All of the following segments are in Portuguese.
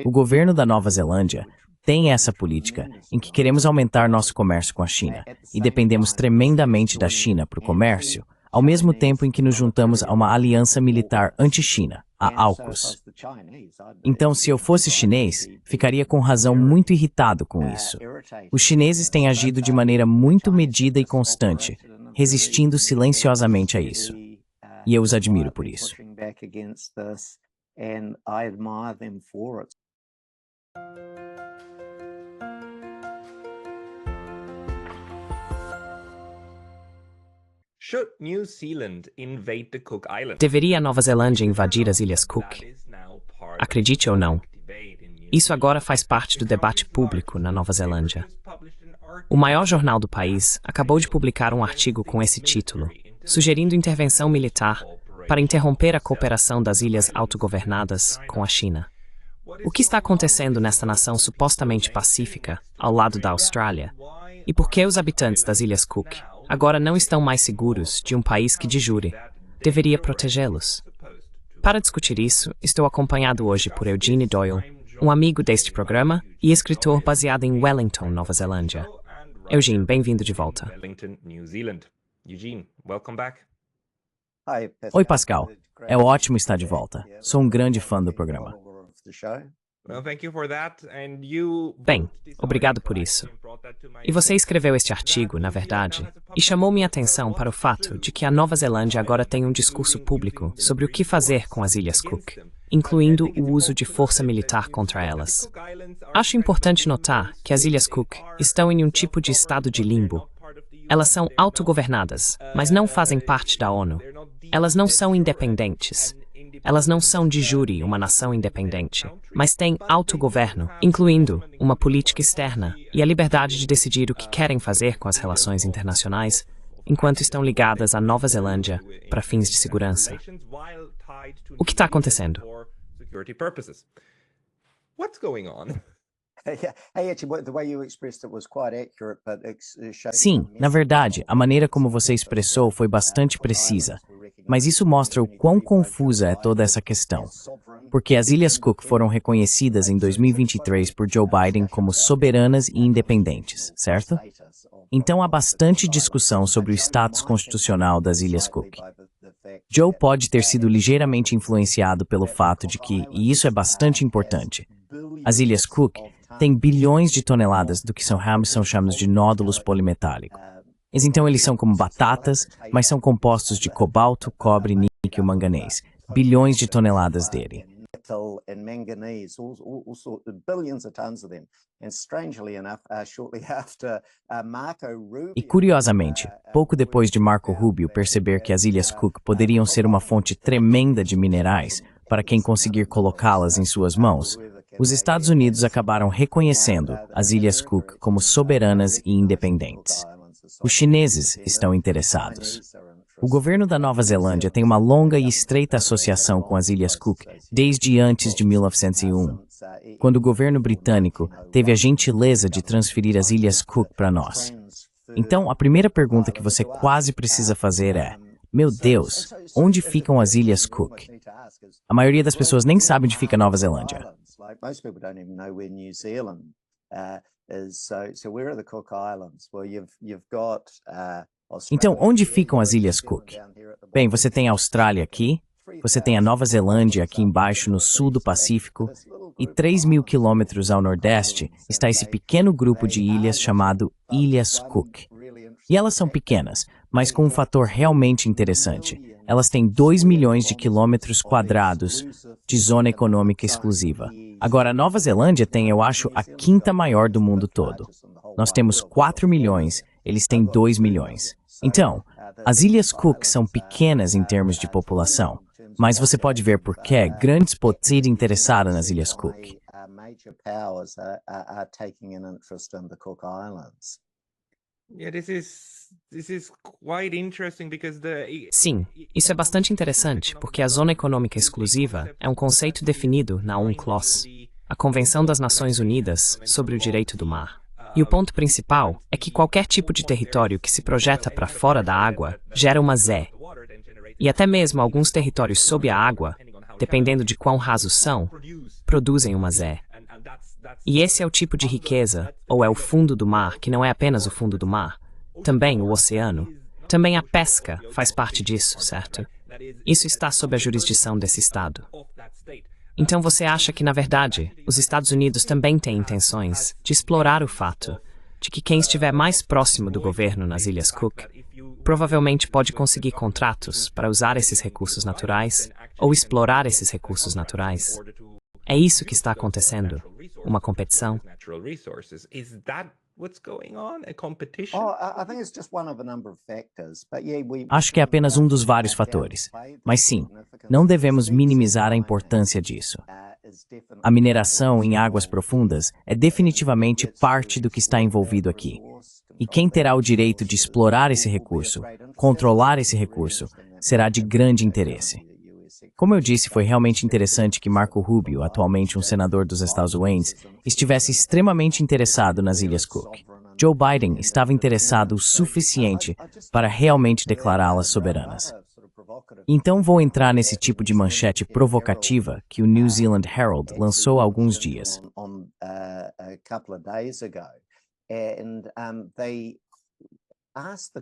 O governo da Nova Zelândia tem essa política em que queremos aumentar nosso comércio com a China e dependemos tremendamente da China para o comércio, ao mesmo tempo em que nos juntamos a uma aliança militar anti-China, a AUKUS. Então, se eu fosse chinês, ficaria com razão muito irritado com isso. Os chineses têm agido de maneira muito medida e constante, resistindo silenciosamente a isso. E eu os admiro por isso. Deveria a Nova Zelândia invadir as Ilhas Cook? Acredite ou não, isso agora faz parte do debate público na Nova Zelândia. O maior jornal do país acabou de publicar um artigo com esse título, sugerindo intervenção militar para interromper a cooperação das ilhas autogovernadas com a China. O que está acontecendo nesta nação supostamente pacífica, ao lado da Austrália? E por que os habitantes das Ilhas Cook agora não estão mais seguros de um país que, de jure, deveria protegê-los? Para discutir isso, estou acompanhado hoje por Eugene Doyle, um amigo deste programa e escritor baseado em Wellington, Nova Zelândia. Eugene, bem-vindo de volta. Oi, Pascal. É ótimo estar de volta. Sou um grande fã do programa. Bem, obrigado por isso. E você escreveu este artigo, na verdade, e chamou minha atenção para o fato de que a Nova Zelândia agora tem um discurso público sobre o que fazer com as Ilhas Cook, incluindo o uso de força militar contra elas. Acho importante notar que as Ilhas Cook estão em um tipo de estado de limbo. Elas são autogovernadas, mas não fazem parte da ONU. Elas não são independentes. Elas não são de jure uma nação independente, mas têm autogoverno, incluindo uma política externa e a liberdade de decidir o que querem fazer com as relações internacionais, enquanto estão ligadas à Nova Zelândia para fins de segurança. O que está acontecendo? Sim, na verdade, a maneira como você expressou foi bastante precisa. Mas isso mostra o quão confusa é toda essa questão. Porque as Ilhas Cook foram reconhecidas em 2023 por Joe Biden como soberanas e independentes, certo? Então há bastante discussão sobre o status constitucional das Ilhas Cook. Joe pode ter sido ligeiramente influenciado pelo fato de que, e isso é bastante importante, as Ilhas Cook têm bilhões de toneladas do que são chamados de nódulos polimetálicos. Então eles são como batatas, mas são compostos de cobalto, cobre, níquel, manganês. Bilhões de toneladas dele. E curiosamente, pouco depois de Marco Rubio perceber que as Ilhas Cook poderiam ser uma fonte tremenda de minerais para quem conseguir colocá-las em suas mãos, os Estados Unidos acabaram reconhecendo as Ilhas Cook como soberanas e independentes. Os chineses estão interessados. O governo da Nova Zelândia tem uma longa e estreita associação com as Ilhas Cook desde antes de 1901, quando o governo britânico teve a gentileza de transferir as Ilhas Cook para nós. Então, a primeira pergunta que você quase precisa fazer é: meu Deus, onde ficam as Ilhas Cook? A maioria das pessoas nem sabe onde fica a Nova Zelândia. Então, onde ficam as Ilhas Cook? Bem, você tem a Austrália aqui, você tem a Nova Zelândia aqui embaixo no sul do Pacífico, e 3.000 quilômetros ao nordeste está esse pequeno grupo de ilhas chamado Ilhas Cook. E elas são pequenas, mas com um fator realmente interessante. Elas têm 2 milhões de quilômetros quadrados de zona econômica exclusiva. Agora, a Nova Zelândia tem, eu acho, a quinta maior do mundo todo. Nós temos 4 milhões, eles têm 2 milhões. Então, as Ilhas Cook são pequenas em termos de população, mas você pode ver por que grandes potências interessadas nas Ilhas Cook. Sim, isso é bastante interessante, porque a Zona Econômica Exclusiva é um conceito definido na UNCLOS, a Convenção das Nações Unidas sobre o Direito do Mar. E o ponto principal é que qualquer tipo de território que se projeta para fora da água gera uma ZE. E até mesmo alguns territórios sob a água, dependendo de quão rasos são, produzem uma zé. E esse é o tipo de riqueza, ou é o fundo do mar, que não é apenas o fundo do mar, também o oceano. Também a pesca faz parte disso, certo? Isso está sob a jurisdição desse estado. Então você acha que, na verdade, os Estados Unidos também têm intenções de explorar o fato de que quem estiver mais próximo do governo nas Ilhas Cook provavelmente pode conseguir contratos para usar esses recursos naturais ou explorar esses recursos naturais? É isso que está acontecendo? Uma competição? Acho que é apenas um dos vários fatores. Mas sim, não devemos minimizar a importância disso. A mineração em águas profundas é definitivamente parte do que está envolvido aqui. E quem terá o direito de explorar esse recurso, controlar esse recurso, será de grande interesse. Como eu disse, foi realmente interessante que Marco Rubio, atualmente um senador dos Estados Unidos, estivesse extremamente interessado nas Ilhas Cook. Joe Biden estava interessado o suficiente para realmente declará-las soberanas. Então vou entrar nesse tipo de manchete provocativa que o New Zealand Herald lançou há alguns dias.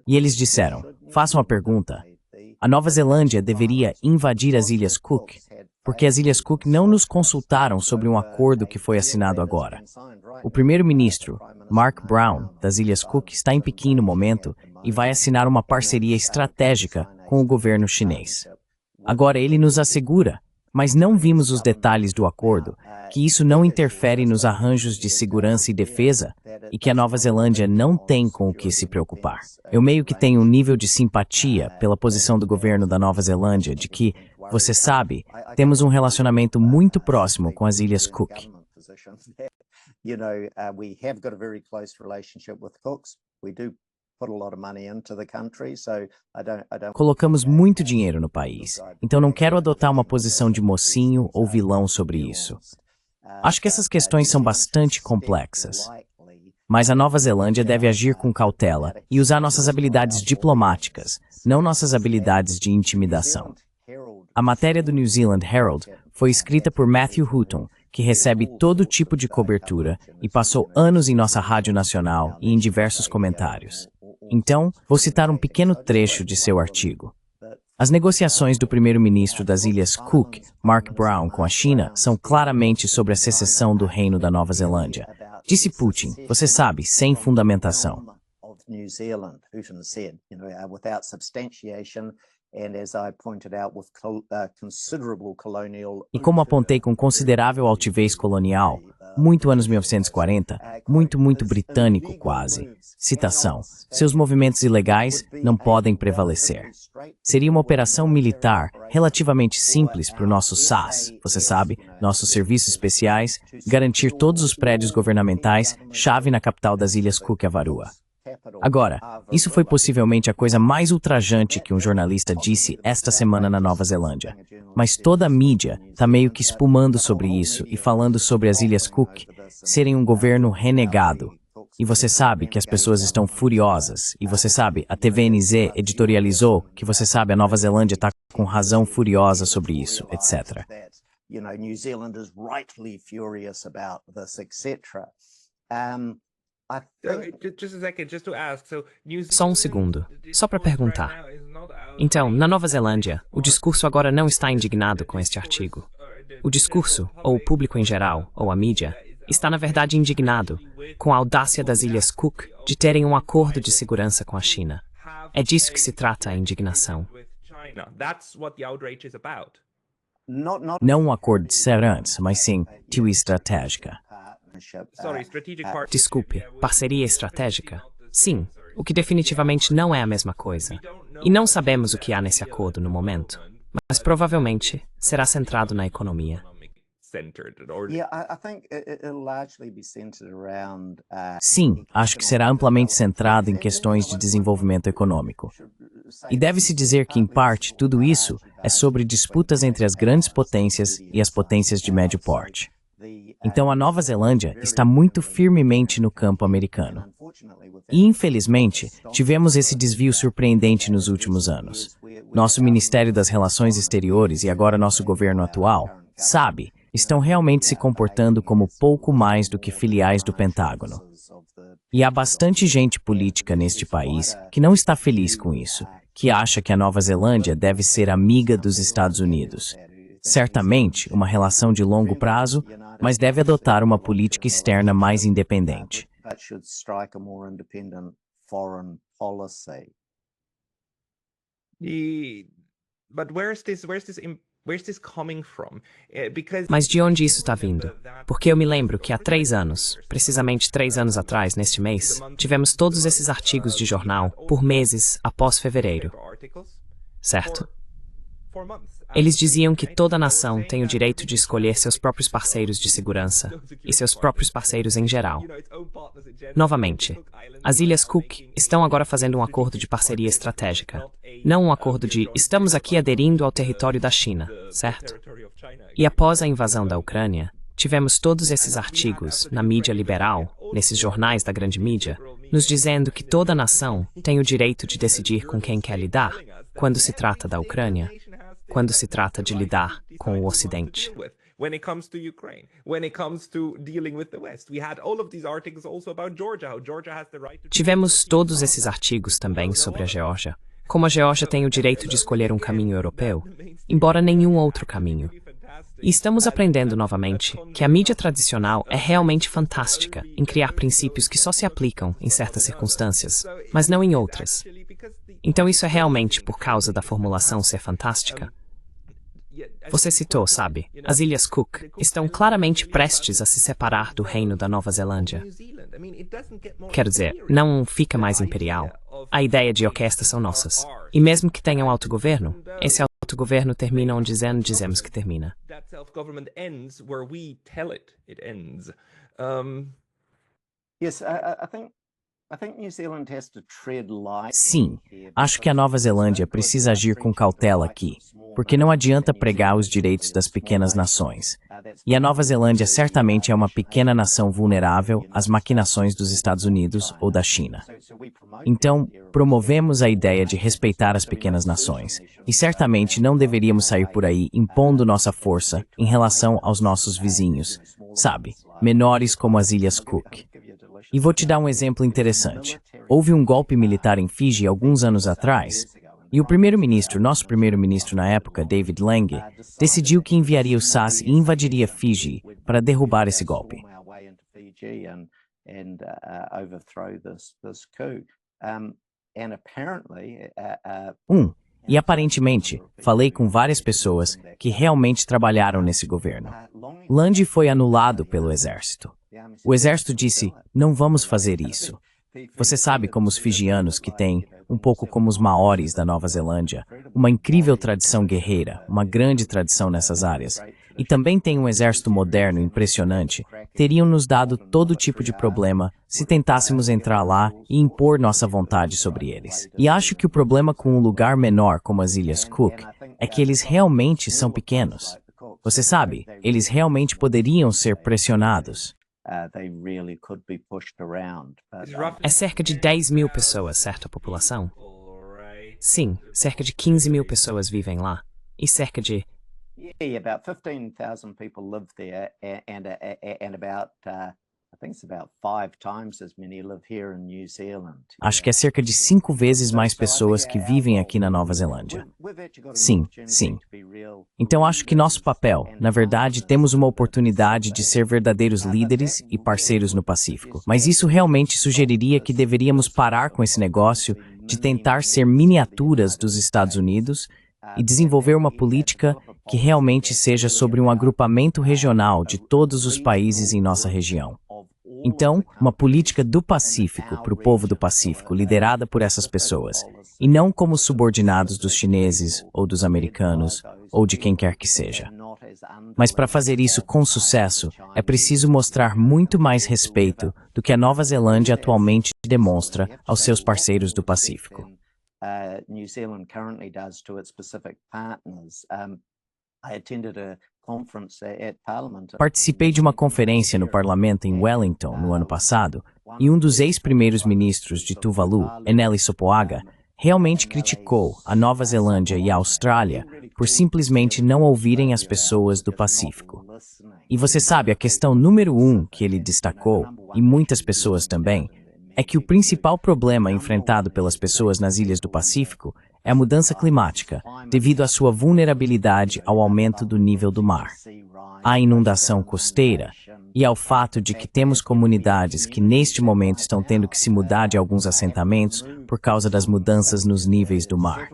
E eles disseram, façam a pergunta, a Nova Zelândia deveria invadir as Ilhas Cook, porque as Ilhas Cook não nos consultaram sobre um acordo que foi assinado agora. O primeiro-ministro, Mark Brown, das Ilhas Cook, está em Pequim no momento e vai assinar uma parceria estratégica com o governo chinês. Agora ele nos assegura, mas não vimos os detalhes do acordo, que isso não interfere nos arranjos de segurança e defesa e que a Nova Zelândia não tem com o que se preocupar. Eu meio que tenho um nível de simpatia pela posição do governo da Nova Zelândia de que, você sabe, temos um relacionamento muito próximo com as Ilhas Cook. Colocamos muito dinheiro no país, então não quero adotar uma posição de mocinho ou vilão sobre isso. Acho que essas questões são bastante complexas. Mas a Nova Zelândia deve agir com cautela e usar nossas habilidades diplomáticas, não nossas habilidades de intimidação. A matéria do New Zealand Herald foi escrita por Matthew Hutton, que recebe todo tipo de cobertura e passou anos em nossa rádio nacional e em diversos comentários. Então, vou citar um pequeno trecho de seu artigo. As negociações do primeiro-ministro das Ilhas Cook, Mark Brown, com a China são claramente sobre a secessão do Reino da Nova Zelândia. Disse Putin, você sabe, sem fundamentação. E como apontei com considerável altivez colonial, muito anos 1940, muito britânico quase. Citação, seus movimentos ilegais não podem prevalecer. Seria uma operação militar relativamente simples para o nosso SAS, você sabe, nossos serviços especiais, garantir todos os prédios governamentais, chave na capital das Ilhas Cook, Avarua. Agora, isso foi possivelmente a coisa mais ultrajante que um jornalista disse esta semana na Nova Zelândia. Mas toda a mídia está meio que espumando sobre isso e falando sobre as Ilhas Cook serem um governo renegado. E você sabe que as pessoas estão furiosas. E você sabe, a TVNZ editorializou que você sabe, a Nova Zelândia está com razão furiosa sobre isso, etc. Só um segundo, só para perguntar. Então, na Nova Zelândia, o discurso agora não está indignado com este artigo. O discurso, ou o público em geral, ou a mídia, está na verdade indignado com a audácia das Ilhas Cook de terem um acordo de segurança com a China. É disso que se trata a indignação. Não um acordo de segurança, mas sim, TIW estratégica. Desculpe, parceria estratégica? Sim, o que definitivamente não é a mesma coisa. E não sabemos o que há nesse acordo no momento, mas provavelmente será centrado na economia. Sim, acho que será amplamente centrado em questões de desenvolvimento econômico. E deve-se dizer que, em parte, tudo isso é sobre disputas entre as grandes potências e as potências de médio porte. Então a Nova Zelândia está muito firmemente no campo americano. E, infelizmente, tivemos esse desvio surpreendente nos últimos anos. nosso Ministério das Relações Exteriores e agora nosso governo atual, sabe, estão realmente se comportando como pouco mais do que filiais do Pentágono. E há bastante gente política neste país que não está feliz com isso, que acha que a Nova Zelândia deve ser amiga dos Estados Unidos. Certamente, uma relação de longo prazo, mas deve adotar uma política externa mais independente. Mas de onde isso está vindo? Porque eu me lembro que há 3 anos, precisamente 3 anos atrás, neste mês, tivemos todos esses artigos de jornal por meses após fevereiro, certo? Eles diziam que toda nação tem o direito de escolher seus próprios parceiros de segurança, e seus próprios parceiros em geral. Novamente, as Ilhas Cook estão agora fazendo um acordo de parceria estratégica, não um acordo de estamos aqui aderindo ao território da China, certo? E após a invasão da Ucrânia, tivemos todos esses artigos na mídia liberal, nesses jornais da grande mídia, nos dizendo que toda nação tem o direito de decidir com quem quer lidar, quando se trata da Ucrânia, quando se trata de lidar com o Ocidente. Tivemos todos esses artigos também sobre a Geórgia, como a Geórgia tem o direito de escolher um caminho europeu, embora nenhum outro caminho. E estamos aprendendo novamente que a mídia tradicional é realmente fantástica em criar princípios que só se aplicam em certas circunstâncias, mas não em outras. Então isso é realmente por causa da formulação ser fantástica? Você citou, sabe, as Ilhas Cook estão claramente prestes a se separar do reino da Nova Zelândia. Quero dizer, não fica mais imperial. A ideia de ok, estas são nossas. E mesmo que tenham autogoverno, esse autogoverno termina onde dizemos que termina. Sim, acho que a Nova Zelândia precisa agir com cautela aqui, porque não adianta pregar os direitos das pequenas nações. E a Nova Zelândia certamente é uma pequena nação vulnerável às maquinações dos Estados Unidos ou da China. Então, promovemos a ideia de respeitar as pequenas nações, e certamente não deveríamos sair por aí impondo nossa força em relação aos nossos vizinhos, sabe, menores como as Ilhas Cook. E vou te dar um exemplo interessante. Houve um golpe militar em Fiji alguns anos atrás, e o primeiro-ministro, nosso primeiro-ministro na época, David Lange, decidiu que enviaria o SAS e invadiria Fiji para derrubar esse golpe. E aparentemente, falei com várias pessoas que realmente trabalharam nesse governo. Lange foi anulado pelo exército. O exército disse, não vamos fazer isso. Você sabe como os fijianos que têm, um pouco como os maoris da Nova Zelândia, uma incrível tradição guerreira, uma grande tradição nessas áreas, e também tem um exército moderno impressionante, teriam nos dado todo tipo de problema se tentássemos entrar lá e impor nossa vontade sobre eles. E acho que o problema com um lugar menor como as Ilhas Cook é que eles realmente são pequenos. Você sabe, eles realmente poderiam ser pressionados. É cerca de 10 mil pessoas, certo, a população? Sim, cerca de 15 mil pessoas vivem lá. E cerca de... about 15,000 people live there, and about I think it's about 5 times as many live here in New Zealand. Acho que é cerca de 5 vezes mais pessoas que vivem aqui na Nova Zelândia. Sim, sim. Então acho que nosso papel, na verdade, temos uma oportunidade de ser verdadeiros líderes e parceiros no Pacífico. Mas isso realmente sugeriria que deveríamos parar com esse negócio de tentar ser miniaturas dos Estados Unidos e desenvolver uma política que realmente seja sobre um agrupamento regional de todos os países em nossa região. Então, uma política do Pacífico para o povo do Pacífico, liderada por essas pessoas, e não como subordinados dos chineses ou dos americanos ou de quem quer que seja. Mas para fazer isso com sucesso, é preciso mostrar muito mais respeito do que a Nova Zelândia atualmente demonstra aos seus parceiros do Pacífico. New Zealand currently does to its Pacific partners. I attended a conference at Parliament. Participei de uma conferência no parlamento em Wellington no ano passado, e um dos ex-primeiros ministros de Tuvalu, Enele Sopoaga, realmente criticou a Nova Zelândia e a Austrália por simplesmente não ouvirem as pessoas do Pacífico. E você sabe, a questão número 1 que ele destacou, e muitas pessoas também, é que o principal problema enfrentado pelas pessoas nas ilhas do Pacífico é a mudança climática, devido à sua vulnerabilidade ao aumento do nível do mar, à inundação costeira e ao fato de que temos comunidades que neste momento estão tendo que se mudar de alguns assentamentos por causa das mudanças nos níveis do mar.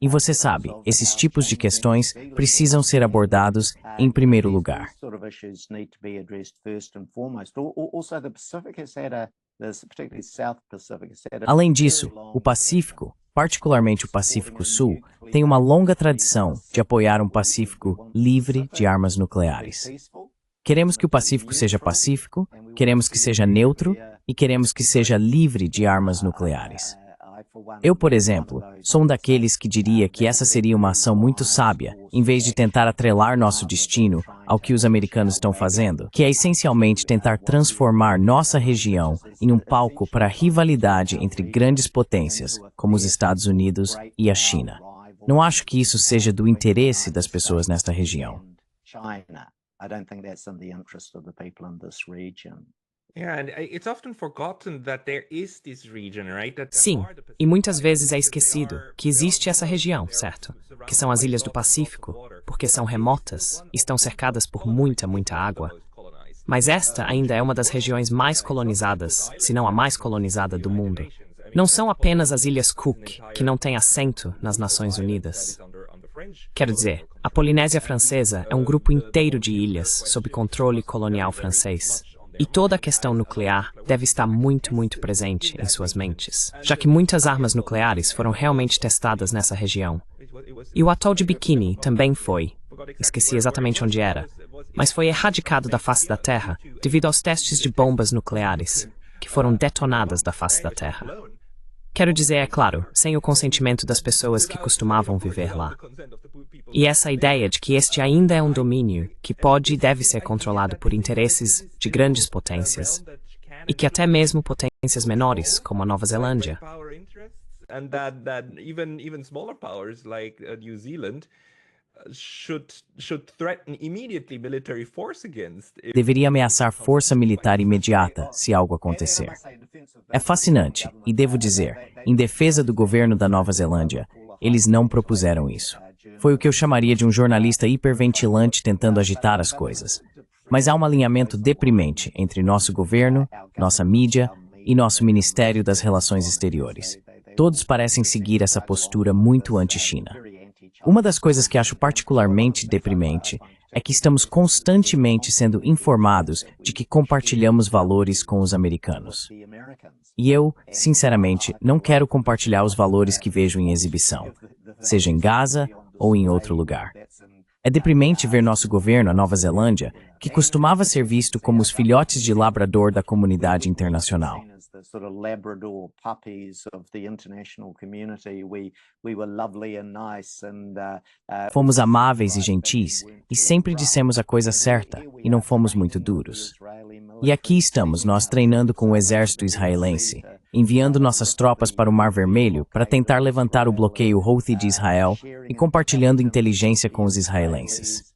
E você sabe, esses tipos de questões precisam ser abordados em primeiro lugar. Além disso, o Pacífico, particularmente o Pacífico Sul, tem uma longa tradição de apoiar um Pacífico livre de armas nucleares. Queremos que o Pacífico seja pacífico, queremos que seja neutro e queremos que seja livre de armas nucleares. Eu, por exemplo, sou um daqueles que diria que essa seria uma ação muito sábia, em vez de tentar atrelar nosso destino ao que os americanos estão fazendo, que é essencialmente tentar transformar nossa região em um palco para a rivalidade entre grandes potências, como os Estados Unidos e a China. Não acho que isso seja do interesse das pessoas nesta região. Sim, e muitas vezes é esquecido que existe essa região, certo? Que são as ilhas do Pacífico, porque são remotas e estão cercadas por muita água. Mas esta ainda é uma das regiões mais colonizadas, se não a mais colonizada do mundo. Não são apenas as Ilhas Cook, que não têm assento nas Nações Unidas. Quero dizer, a Polinésia Francesa é um grupo inteiro de ilhas sob controle colonial francês. E toda a questão nuclear deve estar muito presente em suas mentes, já que muitas armas nucleares foram realmente testadas nessa região. E o atol de Bikini também foi. Esqueci exatamente onde era, mas foi erradicado da face da Terra devido aos testes de bombas nucleares, que foram detonadas da face da Terra. Quero dizer, é claro, sem o consentimento das pessoas que costumavam viver lá. E essa ideia de que este ainda é um domínio que pode e deve ser controlado por interesses de grandes potências, e que até mesmo potências menores, como a Nova Zelândia, deveria ameaçar força militar imediata se algo acontecer. É fascinante, e devo dizer, em defesa do governo da Nova Zelândia, eles não propuseram isso. Foi o que eu chamaria de um jornalista hiperventilante tentando agitar as coisas. Mas há um alinhamento deprimente entre nosso governo, nossa mídia e nosso Ministério das Relações Exteriores. Todos parecem seguir essa postura muito anti-China. Uma das coisas que acho particularmente deprimente é que estamos constantemente sendo informados de que compartilhamos valores com os americanos. E eu, sinceramente, não quero compartilhar os valores que vejo em exibição, seja em Gaza ou em outro lugar. É deprimente ver nosso governo, a Nova Zelândia, que costumava ser visto como os filhotes de labrador da comunidade internacional. Fomos amáveis e gentis, e sempre dissemos a coisa certa, e não fomos muito duros. E aqui estamos nós treinando com o exército israelense, enviando nossas tropas para o Mar Vermelho para tentar levantar o bloqueio Houthi de Israel e compartilhando inteligência com os israelenses.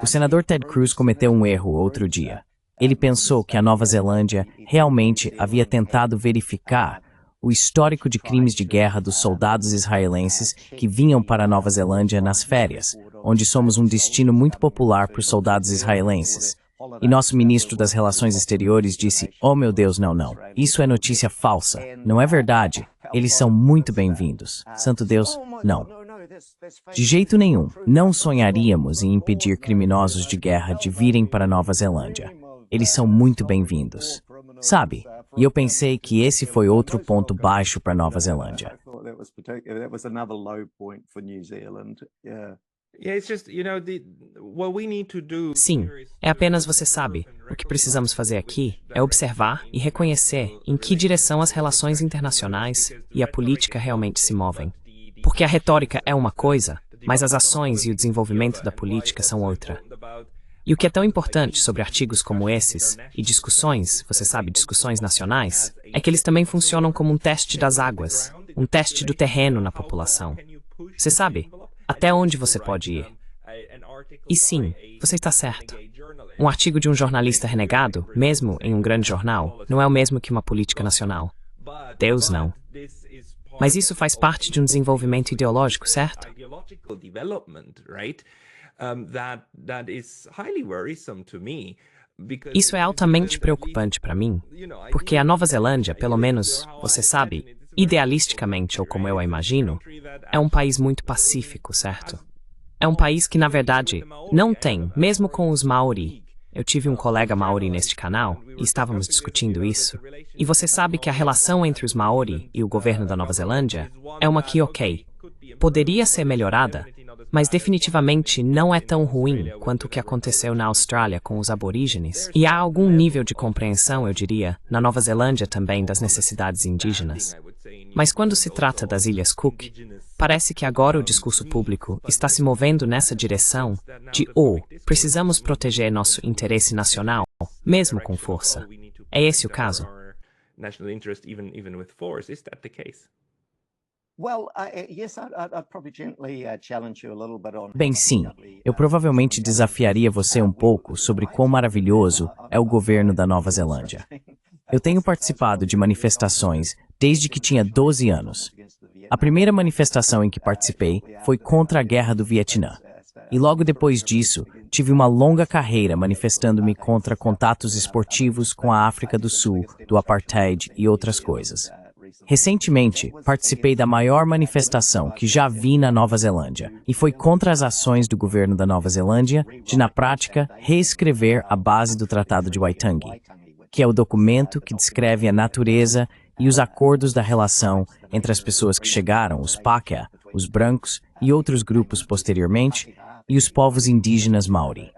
O senador Ted Cruz cometeu um erro outro dia. Ele pensou que a Nova Zelândia realmente havia tentado verificar o histórico de crimes de guerra dos soldados israelenses que vinham para a Nova Zelândia nas férias, onde somos um destino muito popular para os soldados israelenses. E nosso ministro das Relações Exteriores disse, oh meu Deus, não, isso é notícia falsa, não é verdade, eles são muito bem-vindos. Santo Deus, não. De jeito nenhum, não sonharíamos em impedir criminosos de guerra de virem para a Nova Zelândia. Eles são muito bem-vindos. Sabe? E eu pensei que esse foi outro ponto baixo para Nova Zelândia. Sim, é apenas você sabe. O que precisamos fazer aqui é observar e reconhecer em que direção as relações internacionais e a política realmente se movem. Porque a retórica é uma coisa, mas as ações e o desenvolvimento da política são outra. E o que é tão importante sobre artigos como esses, e discussões, você sabe, discussões nacionais, é que eles também funcionam como um teste das águas, um teste do terreno na população. Você sabe, até onde você pode ir. E sim, você está certo. Um artigo de um jornalista renegado, mesmo em um grande jornal, não é o mesmo que uma política nacional. Deus não. Mas isso faz parte de um desenvolvimento ideológico, certo? Isso é altamente preocupante para mim, porque a Nova Zelândia, pelo menos, você sabe, idealisticamente ou como eu a imagino, é um país muito pacífico, certo? É um país que, na verdade, não tem, mesmo com os Maori. Eu tive um colega Maori neste canal e estávamos discutindo isso. E você sabe que a relação entre os Maori e o governo da Nova Zelândia é uma que, ok, poderia ser melhorada, mas definitivamente não é tão ruim quanto o que aconteceu na Austrália com os aborígenes. E há algum nível de compreensão, eu diria, na Nova Zelândia também das necessidades indígenas. Mas quando se trata das Ilhas Cook, parece que agora o discurso público está se movendo nessa direção de precisamos proteger nosso interesse nacional, mesmo com força. É esse o caso? Bem, sim. Eu provavelmente desafiaria você um pouco sobre quão maravilhoso é o governo da Nova Zelândia. Eu tenho participado de manifestações desde que tinha 12 anos. A primeira manifestação em que participei foi contra a Guerra do Vietnã. E logo depois disso, tive uma longa carreira manifestando-me contra contatos esportivos com a África do Sul, do apartheid e outras coisas. Recentemente, participei da maior manifestação que já vi na Nova Zelândia, e foi contra as ações do governo da Nova Zelândia de, na prática, reescrever a base do Tratado de Waitangi, que é o documento que descreve a natureza e os acordos da relação entre as pessoas que chegaram, os Pakeha, os brancos e outros grupos posteriormente, e os povos indígenas Maori.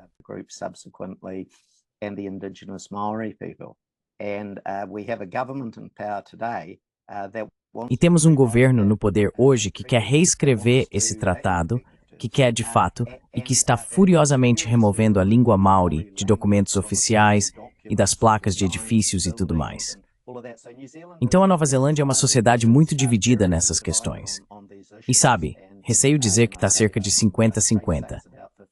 E temos um governo no poder hoje que quer reescrever esse tratado, que quer de fato, e que está furiosamente removendo a língua Maori de documentos oficiais e das placas de edifícios e tudo mais. Então a Nova Zelândia é uma sociedade muito dividida nessas questões. E sabe, receio dizer que está cerca de 50-50.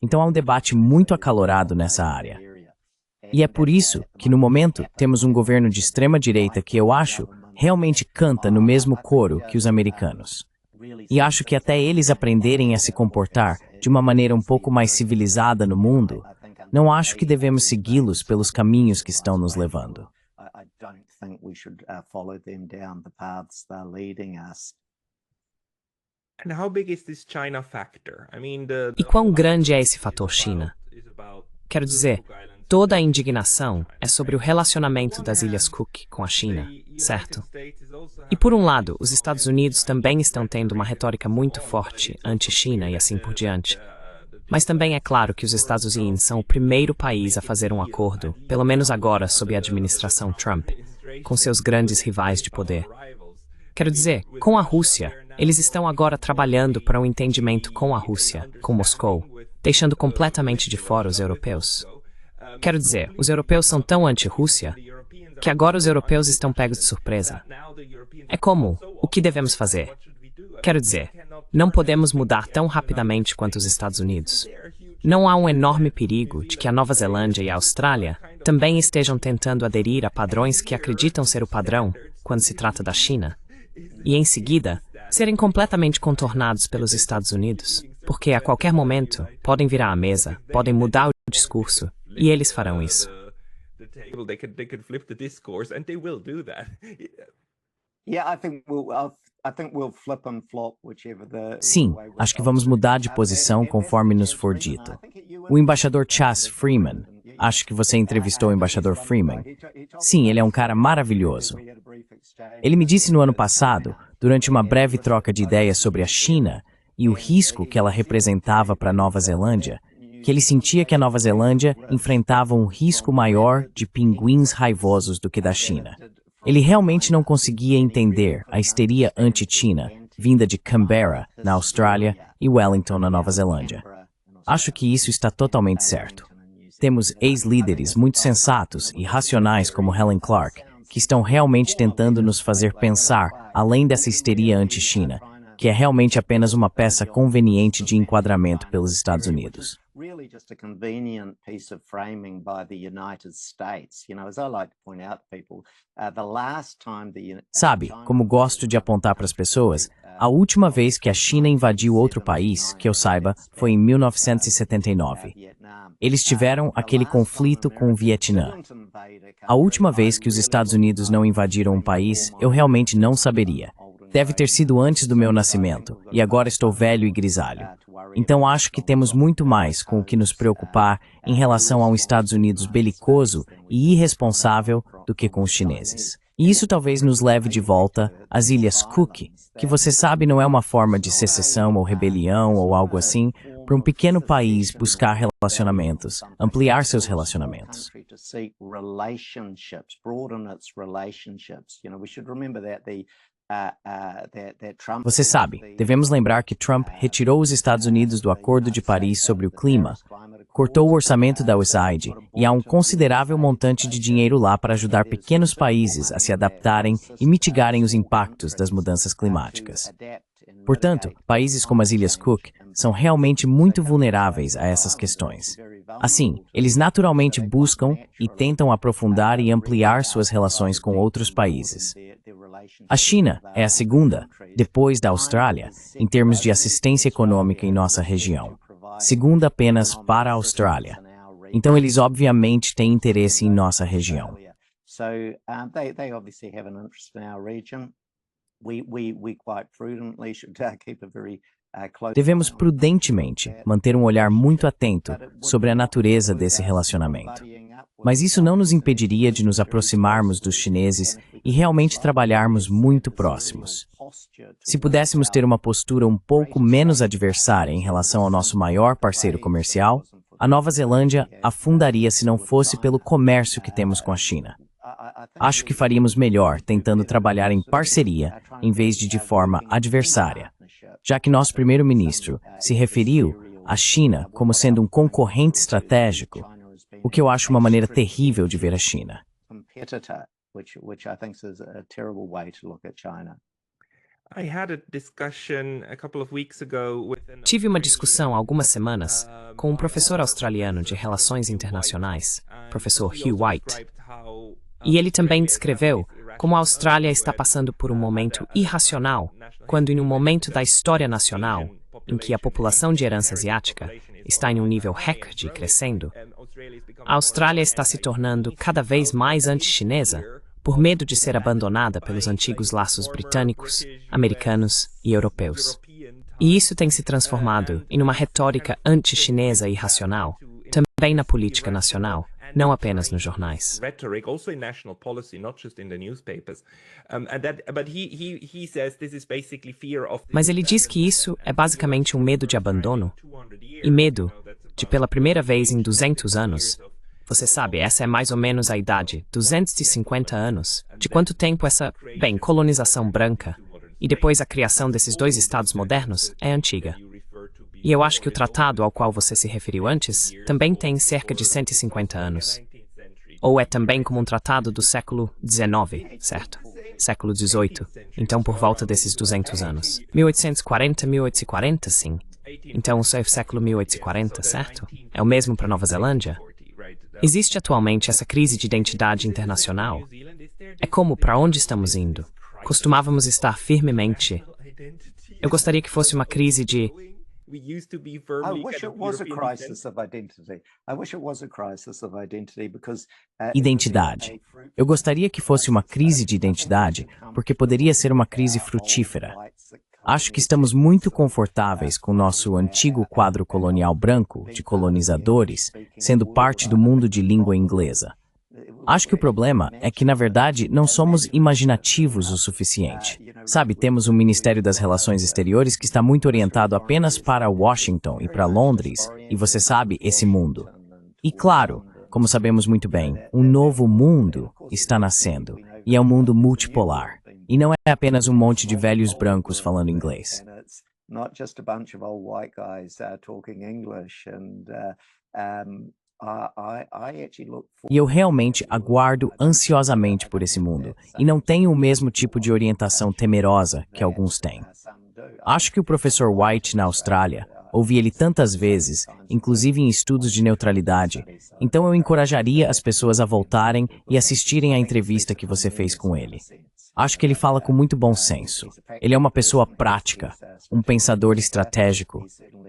Então há um debate muito acalorado nessa área. E é por isso que, no momento, temos um governo de extrema-direita que eu acho realmente canta no mesmo coro que os americanos. E acho que até eles aprenderem a se comportar de uma maneira um pouco mais civilizada no mundo, não acho que devemos segui-los pelos caminhos que estão nos levando. E quão grande é esse fator China? Quero dizer, toda a indignação é sobre o relacionamento das Ilhas Cook com a China, certo? E por um lado, os Estados Unidos também estão tendo uma retórica muito forte anti-China e assim por diante. Mas também é claro que os Estados Unidos são o primeiro país a fazer um acordo, pelo menos agora sob a administração Trump, com seus grandes rivais de poder. Quero dizer, com a Rússia, eles estão agora trabalhando para um entendimento com a Rússia, com Moscou, deixando completamente de fora os europeus. Quero dizer, os europeus são tão anti-Rússia que agora os europeus estão pegos de surpresa. É como, o que devemos fazer? Quero dizer, não podemos mudar tão rapidamente quanto os Estados Unidos. Não há um enorme perigo de que a Nova Zelândia e a Austrália também estejam tentando aderir a padrões que acreditam ser o padrão quando se trata da China, e em seguida, serem completamente contornados pelos Estados Unidos, porque a qualquer momento podem virar à mesa, podem mudar o discurso, e eles farão isso. Sim, acho que vamos mudar de posição conforme nos for dito. O embaixador Chas Freeman, acho que você entrevistou o embaixador Freeman. Sim, ele é um cara maravilhoso. Ele me disse no ano passado, durante uma breve troca de ideias sobre a China e o risco que ela representava para a Nova Zelândia, que ele sentia que a Nova Zelândia enfrentava um risco maior de pinguins raivosos do que da China. Ele realmente não conseguia entender a histeria anti-China vinda de Canberra, na Austrália, e Wellington, na Nova Zelândia. Acho que isso está totalmente certo. Temos ex-líderes muito sensatos e racionais como Helen Clark, que estão realmente tentando nos fazer pensar além dessa histeria anti-China, que é realmente apenas uma peça conveniente de enquadramento pelos Estados Unidos. Really just a convenient piece of framing by the United States. You know, as I like to point out to people, the last time Sabe, como gosto de apontar para as pessoas, a última vez que a China invadiu outro país, que eu saiba, foi em 1979. Eles tiveram aquele conflito com o Vietnã. A última vez que os Estados Unidos não invadiram um país, eu realmente não saberia. Deve ter sido antes do meu nascimento, e agora estou velho e grisalho. Então acho que temos muito mais com o que nos preocupar em relação a um Estados Unidos belicoso e irresponsável do que com os chineses. E isso talvez nos leve de volta às Ilhas Cook, que você sabe não é uma forma de secessão ou rebelião ou algo assim, para um pequeno país buscar relacionamentos, ampliar seus relacionamentos. Você sabe, devemos lembrar que Trump retirou os Estados Unidos do Acordo de Paris sobre o clima, cortou o orçamento da USAID e há um considerável montante de dinheiro lá para ajudar pequenos países a se adaptarem e mitigarem os impactos das mudanças climáticas. Portanto, países como as Ilhas Cook são realmente muito vulneráveis a essas questões. Assim, eles naturalmente buscam e tentam aprofundar e ampliar suas relações com outros países. A China é a segunda, depois da Austrália, em termos de assistência econômica em nossa região. Segunda apenas para a Austrália. Então eles obviamente têm interesse em nossa região. Devemos prudentemente manter um olhar muito atento sobre a natureza desse relacionamento. Mas isso não nos impediria de nos aproximarmos dos chineses e realmente trabalharmos muito próximos. Se pudéssemos ter uma postura um pouco menos adversária em relação ao nosso maior parceiro comercial, a Nova Zelândia afundaria se não fosse pelo comércio que temos com a China. Acho que faríamos melhor tentando trabalhar em parceria em vez de forma adversária, já que nosso primeiro-ministro se referiu à China como sendo um concorrente estratégico, o que eu acho uma maneira terrível de ver a China. Tive uma discussão há algumas semanas com um professor australiano de Relações Internacionais, professor Hugh White, e ele também descreveu como a Austrália está passando por um momento irracional, quando em um momento da história nacional, em que a população de herança asiática está em um nível recorde crescendo, a Austrália está se tornando cada vez mais anti-chinesa por medo de ser abandonada pelos antigos laços britânicos, americanos e europeus. E isso tem se transformado em uma retórica anti-chinesa irracional, também na política nacional, não apenas nos jornais. Mas ele diz que isso é basicamente um medo de abandono e medo de, pela primeira vez em 200 anos, você sabe, essa é mais ou menos a idade, 250 anos, de quanto tempo essa, colonização branca e depois a criação desses dois estados modernos é antiga. E eu acho que o tratado ao qual você se referiu antes também tem cerca de 150 anos. Ou é também como um tratado do século XIX, certo? Século XVIII, então por volta desses 200 anos. 1840, 1840, sim. Então o século 1840, certo? É o mesmo para Nova Zelândia? Existe atualmente essa crise de identidade internacional. É como para onde estamos indo. Costumávamos estar firmemente. Eu gostaria que fosse uma crise de... Identidade. Eu gostaria que fosse uma crise de identidade, porque poderia ser uma crise frutífera. Acho que estamos muito confortáveis com nosso antigo quadro colonial branco, de colonizadores, sendo parte do mundo de língua inglesa. Acho que o problema é que, na verdade, não somos imaginativos o suficiente. Sabe, temos um Ministério das Relações Exteriores que está muito orientado apenas para Washington e para Londres, e você sabe, esse mundo. E claro, como sabemos muito bem, um novo mundo está nascendo, e é um mundo multipolar. E não é apenas um monte de velhos brancos falando inglês. E eu realmente aguardo ansiosamente por esse mundo, e não tenho o mesmo tipo de orientação temerosa que alguns têm. Acho que o professor White na Austrália, ouvi ele tantas vezes, inclusive em estudos de neutralidade, então eu encorajaria as pessoas a voltarem e assistirem à entrevista que você fez com ele. Acho que ele fala com muito bom senso. Ele é uma pessoa prática, um pensador estratégico.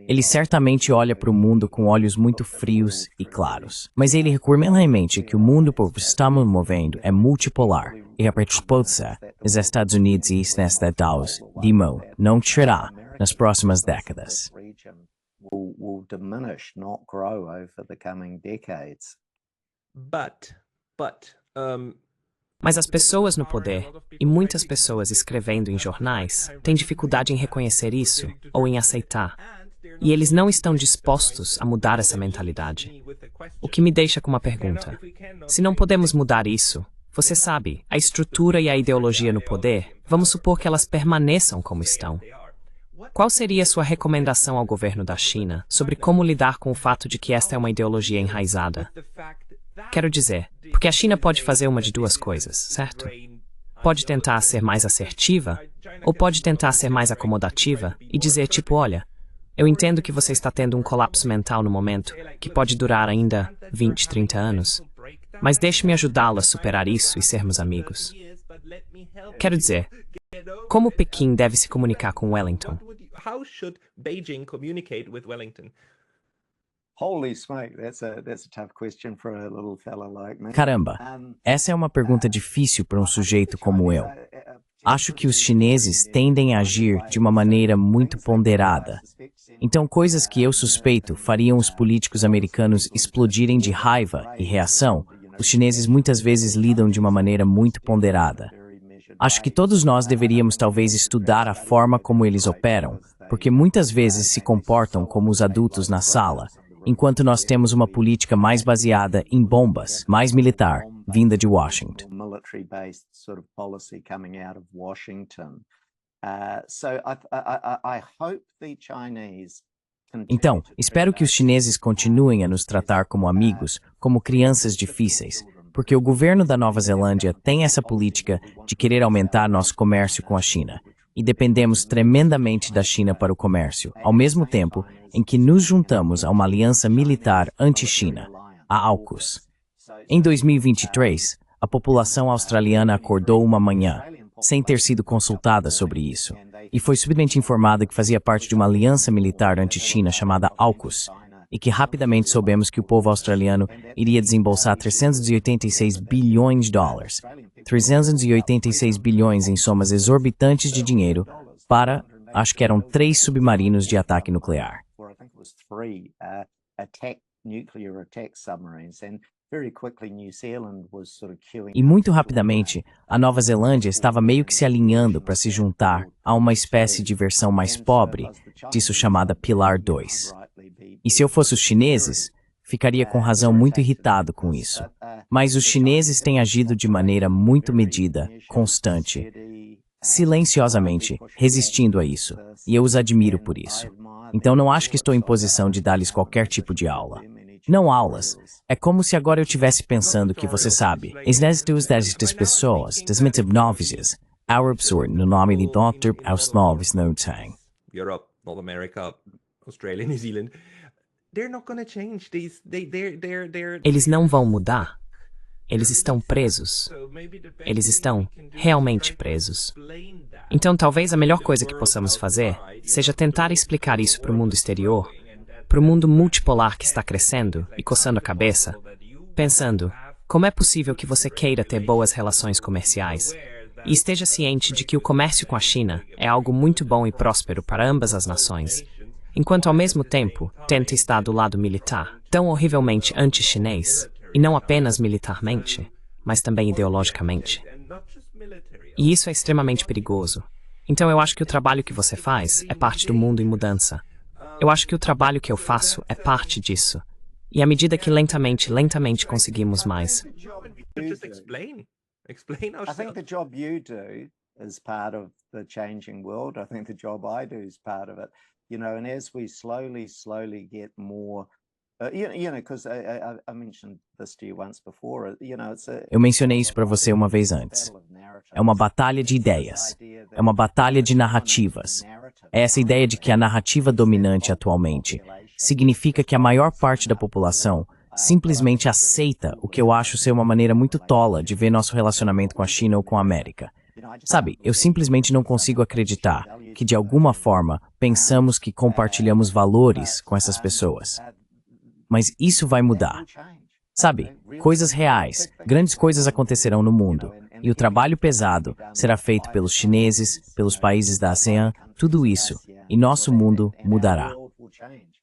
Ele certamente olha para o mundo com olhos muito frios e claros. Mas ele recomenda em mente que o mundo por que estamos movendo é multipolar e a resposta dos Estados Unidos e Estados não terá nas próximas décadas. Will diminish, not grow over the coming decades. Mas as pessoas no poder, e muitas pessoas escrevendo em jornais, têm dificuldade em reconhecer isso ou em aceitar. E eles não estão dispostos a mudar essa mentalidade. O que me deixa com uma pergunta. Se não podemos mudar isso, você sabe, a estrutura e a ideologia no poder, vamos supor que elas permaneçam como estão. Qual seria a sua recomendação ao governo da China sobre como lidar com o fato de que esta é uma ideologia enraizada? Quero dizer, porque a China pode fazer uma de duas coisas, certo? Pode tentar ser mais assertiva, ou pode tentar ser mais acomodativa e dizer tipo, olha, eu entendo que você está tendo um colapso mental no momento, que pode durar ainda 20, 30 anos, mas deixe-me ajudá-lo a superar isso e sermos amigos. Quero dizer, como Pequim deve se comunicar com Wellington? How should Beijing communicate with Wellington? Holy smoke, that's a tough question for a little fella like me. Caramba, essa é uma pergunta difícil para um sujeito como eu. Acho que os chineses tendem a agir de uma maneira muito ponderada. Então, coisas que eu suspeito fariam os políticos americanos explodirem de raiva e reação, os chineses muitas vezes lidam de uma maneira muito ponderada. Acho que todos nós deveríamos talvez estudar a forma como eles operam, porque muitas vezes se comportam como os adultos na sala, enquanto nós temos uma política mais baseada em bombas, mais militar, vinda de Washington. Então, espero que os chineses continuem a nos tratar como amigos, como crianças difíceis, porque o governo da Nova Zelândia tem essa política de querer aumentar nosso comércio com a China, e dependemos tremendamente da China para o comércio, ao mesmo tempo em que nos juntamos a uma aliança militar anti-China, a AUKUS. Em 2023, a população australiana acordou uma manhã, sem ter sido consultada sobre isso, e foi subitamente informada que fazia parte de uma aliança militar anti-China chamada AUKUS, e que rapidamente soubemos que o povo australiano iria desembolsar 386 bilhões de dólares, 386 bilhões em somas exorbitantes de dinheiro para, acho que eram 3 submarinos de ataque nuclear. E muito rapidamente, a Nova Zelândia estava meio que se alinhando para se juntar a uma espécie de versão mais pobre disso chamada Pilar 2. E se eu fosse os chineses, ficaria com razão muito irritado com isso. Mas os chineses têm agido de maneira muito medida, constante, silenciosamente, resistindo a isso, e eu os admiro por isso. Então não acho que estou em posição de dar-lhes qualquer tipo de aula. Não aulas. É como se agora eu estivesse pensando que, você sabe, das pessoas, das metodologias, ao absurdo no nome de Dr. Ausnovs não tem. Europe, North America, Australia, New Zealand. They're not gonna change. Eles não vão mudar. Eles estão presos. Eles estão realmente presos. Então, talvez a melhor coisa que possamos fazer seja tentar explicar isso para o mundo exterior, para o mundo multipolar que está crescendo e coçando a cabeça, pensando, como é possível que você queira ter boas relações comerciais? E esteja ciente de que o comércio com a China é algo muito bom e próspero para ambas as nações, enquanto ao mesmo tempo tenta estar do lado militar, tão horrivelmente anti-chinês, e não apenas militarmente, mas também ideologicamente. E isso é extremamente perigoso. Então eu acho que o trabalho que você faz é parte do mundo em mudança. Eu acho que o trabalho que eu faço é parte disso. E à medida que lentamente conseguimos mais. I think the job you do is part of the changing world. I think the job I do is part of it. You know, and as we slowly get more Eu mencionei isso para você uma vez antes. É uma batalha de ideias. É uma batalha de narrativas. É essa ideia de que a narrativa dominante atualmente significa que a maior parte da população simplesmente aceita o que eu acho ser uma maneira muito tola de ver nosso relacionamento com a China ou com a América. Sabe, eu simplesmente não consigo acreditar que, de alguma forma, pensamos que compartilhamos valores com essas pessoas. Mas isso vai mudar. Sabe, coisas reais, grandes coisas acontecerão no mundo. E o trabalho pesado será feito pelos chineses, pelos países da ASEAN, tudo isso. E nosso mundo mudará.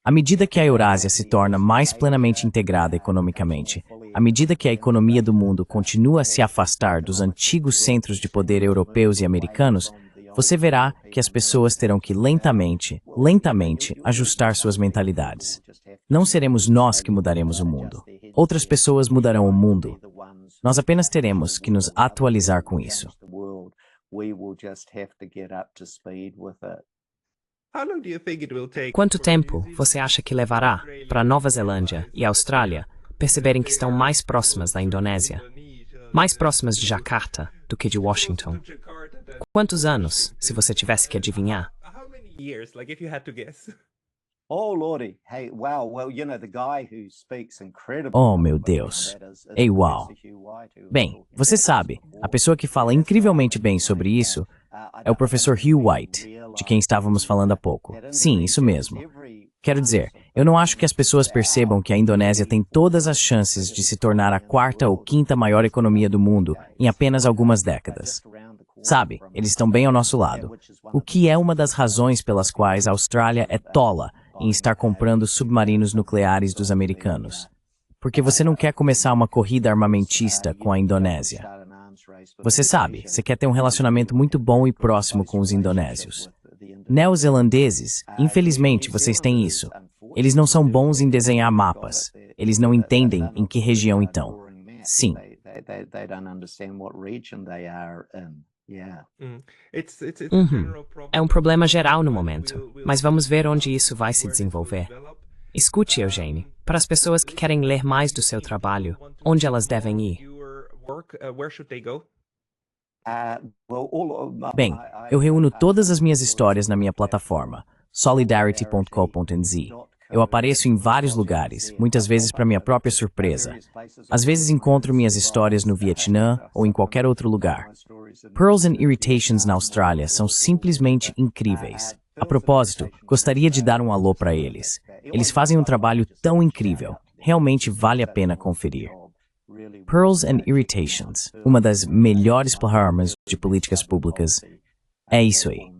À medida que a Eurásia se torna mais plenamente integrada economicamente, à medida que a economia do mundo continua a se afastar dos antigos centros de poder europeus e americanos, você verá que as pessoas terão que lentamente ajustar suas mentalidades. Não seremos nós que mudaremos o mundo. Outras pessoas mudarão o mundo. Nós apenas teremos que nos atualizar com isso. Quanto tempo você acha que levará para Nova Zelândia e Austrália perceberem que estão mais próximas da Indonésia? Mais próximas de Jakarta do que de Washington? Quantos anos, se você tivesse que adivinhar? Oh, meu Deus. Ei, uau. Bem, você sabe, a pessoa que fala incrivelmente bem sobre isso é o professor Hugh White, de quem estávamos falando há pouco. Sim, isso mesmo. Quero dizer, eu não acho que as pessoas percebam que a Indonésia tem todas as chances de se tornar a quarta ou quinta maior economia do mundo em apenas algumas décadas. Sabe, eles estão bem ao nosso lado. O que é uma das razões pelas quais a Austrália é tola em estar comprando submarinos nucleares dos americanos. Porque você não quer começar uma corrida armamentista com a Indonésia. Você sabe, você quer ter um relacionamento muito bom e próximo com os indonésios. Neozelandeses, infelizmente vocês têm isso. Eles não são bons em desenhar mapas. Eles não entendem em que região estão. Sim. É um problema geral no momento, mas vamos ver onde isso vai se desenvolver. Escute, Eugênio, para as pessoas que querem ler mais do seu trabalho, onde elas devem ir? Bem, eu reúno todas as minhas histórias na minha plataforma, solidarity.co.nz. Eu apareço em vários lugares, muitas vezes para minha própria surpresa. Às vezes encontro minhas histórias no Vietnã ou em qualquer outro lugar. Pearls and Irritations na Austrália são simplesmente incríveis. A propósito, gostaria de dar um alô para eles. Eles fazem um trabalho tão incrível. Realmente vale a pena conferir. Pearls and Irritations, uma das melhores plataformas de políticas públicas. É isso aí.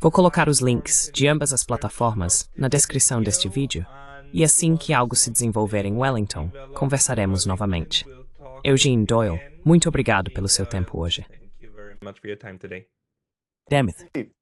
Vou colocar os links de ambas as plataformas na descrição deste vídeo. E assim que algo se desenvolver em Wellington, conversaremos novamente. Eugene Doyle, muito obrigado pelo seu tempo hoje. Damn it.